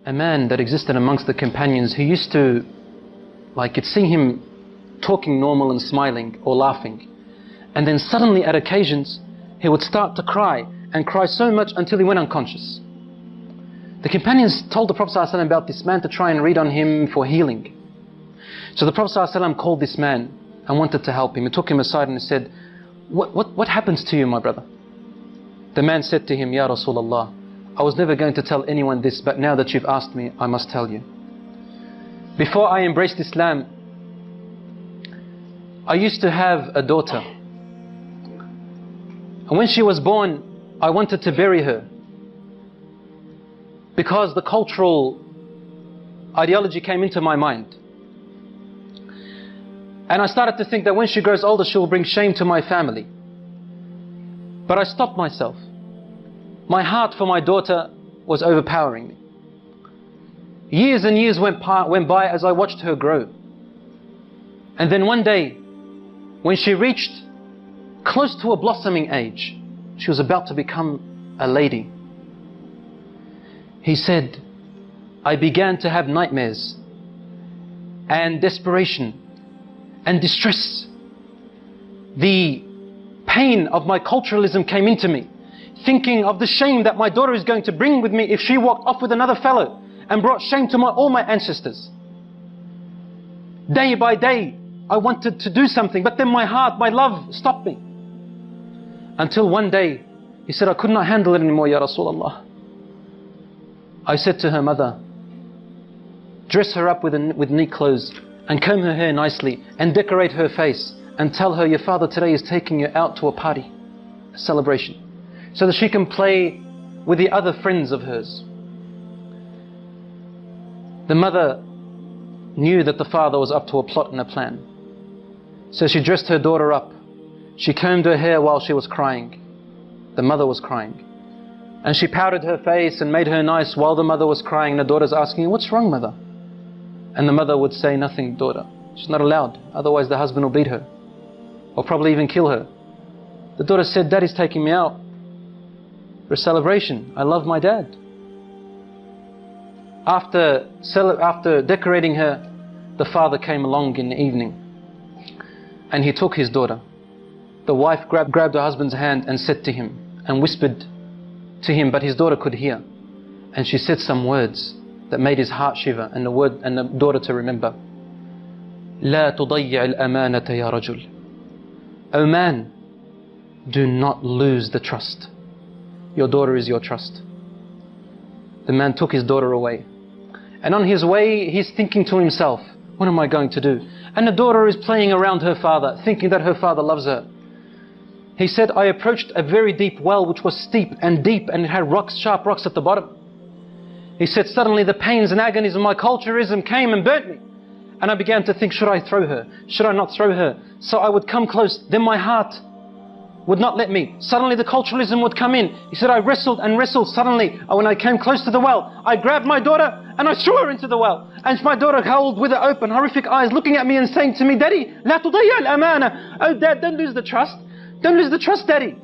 a man that existed amongst the companions who used to, you'd see him talking normal and smiling or laughing, and then suddenly at occasions he would start to cry, and cry so much until he went unconscious. The companions told the Prophet ﷺ about this man to try and read on him for healing. So the Prophet ﷺ called this man and wanted to help him. He took him aside and said, what happens to you, my brother? The man said to him, Ya Rasulullah, I was never going to tell anyone this, but now that you've asked me, I must tell you. Before I embraced Islam, I used to have a daughter. And when she was born, I wanted to bury her, because the cultural ideology came into my mind. And I started to think that when she grows older, she will bring shame to my family. But I stopped myself. My heart for my daughter was overpowering me. Years and years went by as I watched her grow. And then one day, when she reached close to a blossoming age, she was about to become a lady. He said, I began to have nightmares and desperation and distress. The pain of my culturalism came into me, thinking of the shame that my daughter is going to bring with me if she walked off with another fellow and brought shame to all my ancestors. Day by day, I wanted to do something, but then my heart, my love stopped me. Until one day, he said, I could not handle it anymore, Ya Rasulullah. I said to her mother, dress her up with neat clothes and comb her hair nicely and decorate her face and tell her your father today is taking you out to a party, a celebration, so that she can play with the other friends of hers. The mother knew that the father was up to a plot and a plan. So she dressed her daughter up. She combed her hair while she was crying. The mother was crying. And she powdered her face and made her nice while the mother was crying. And the daughter's asking, what's wrong, mother? And the mother would say, nothing, daughter. She's not allowed, otherwise the husband will beat her, or probably even kill her. The daughter said, Daddy's taking me out for a celebration. I love my dad. After decorating her, the father came along in the evening and he took his daughter. The wife grabbed her husband's hand and said to him and whispered to him, but his daughter could hear, and she said some words that made his heart shiver, and the daughter to remember. لا تضيع الأمانة يا رجل. O man, do not lose the trust. Your daughter is your trust. The man took his daughter away, and on his way he's thinking to himself, what am I going to do? And the daughter is playing around her father, thinking that her father loves her. He said, I approached a very deep well which was steep and deep, and it had rocks, sharp rocks at the bottom. He said, suddenly the pains and agonies of my culturism came and burnt me. And I began to think, should I throw her? Should I not throw her? So I would come close, then my heart would not let me. Suddenly the culturalism would come in. He said, I wrestled and wrestled. Suddenly, when I came close to the well, I grabbed my daughter and I threw her into the well. And my daughter held with her open, horrific eyes, looking at me and saying to me, Daddy, لا تضيع الأمانة. Oh Dad, don't lose the trust. Don't lose the trust, Daddy.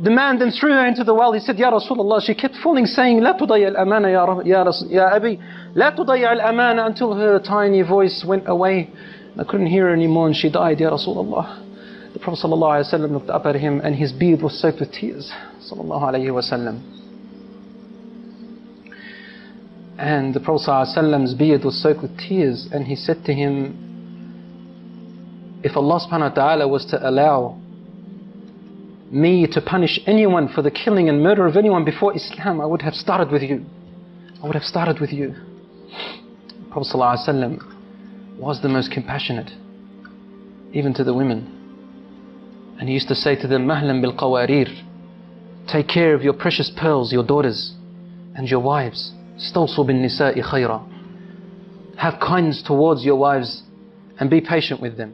The man then threw her into the well. He said, Ya Rasulullah. She kept falling, saying, لا تضيع الأمانة يا أبي. لا تضيع الأمانة, until her tiny voice went away. I couldn't hear her anymore and she died, Ya Rasulullah. The Prophet ﷺ looked up at him and his beard was soaked with tears. ﷺ. And the Prophet ﷺ's beard was soaked with tears, and he said to him, if Allah subhanahu wa ta'ala was to allow me to punish anyone for the killing and murder of anyone before Islam, I would have started with you. I would have started with you. The Prophet ﷺ was the most compassionate, even to the women. And he used to say to them, Mahlan bil qawarir. Take care of your precious pearls, your daughters and your wives. Stawsu bin nisa'i khayra. Have kindness towards your wives and be patient with them.